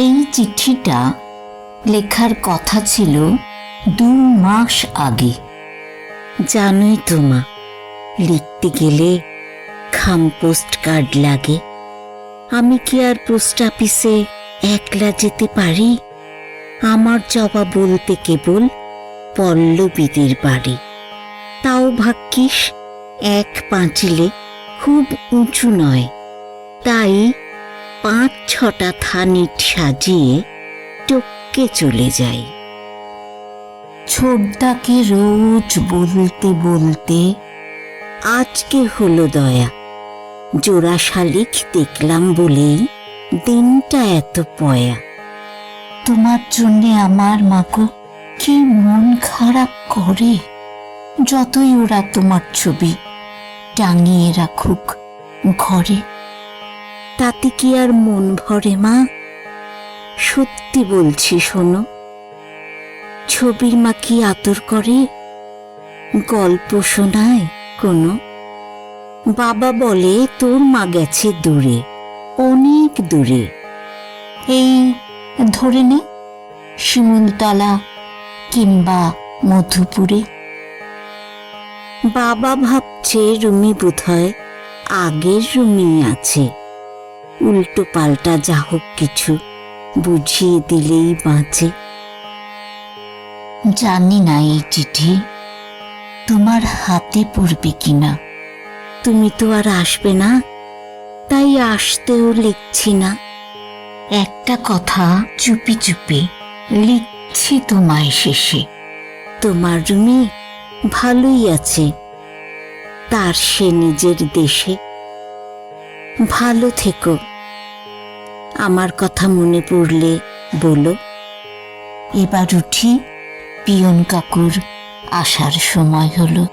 এই চিঠিটা লেখার কথা ছিল 2 মাস আগে। জানোই তো মা, লিখতে গেলে খাম পোস্ট কার্ড লাগে। আমি কি আর পোস্ট অফিসে একলা যেতে পারি? আমার যাওয়া বলতে কেবল পল্লবীদের বাড়ি, তাও ভাগ্যিস 1 পাঁচিলে, খুব উঁচু নয়। তাই 5-6টা থানিট সাজিয়ে টপকে চলে যাই। ছোটদাকে রোজ বলতে বলতে আজকে হলো দয়া। জোড়া শালিক দেখলাম বলেই দিনটা এত পয়া। তোমার জন্যে আমার মাগো কি মন খারাপ করে। যতই ওরা তোমার ছবি টাঙিয়ে রাখুক ঘরে, তাতে কি আর মন ভরে মা? সত্যি বলছি শোনো, ছবির মা কি আদর করে? গল্প শোনায় কোনো? বাবা বলে তোর মা গেছে দূরে, অনেক দূরে। এই ধরে নে শিমুলতলা কিংবা মধুপুরে। বাবা ভাবছে রুমি বোধহয় আগের রুমি আছে। উল্টো পাল্টা যা হোক কিছু বুঝিয়ে দিলেই বাঁচে। জানি না এই চিঠি তোমার হাতে পড়বে কিনা। তুমি তো আর আসবে না, তাই আসতেও লিখছি না। একটা কথা চুপি চুপি লিখছি তোমায় শেষে। তোমার রুমি ভালোই আছে, তার সে নিজের দেশে। ভালো থেকো, আমার কথা মনে পড়লে বলো। এবার উঠি, পিয়ন কাকুর আসার সময় হলো।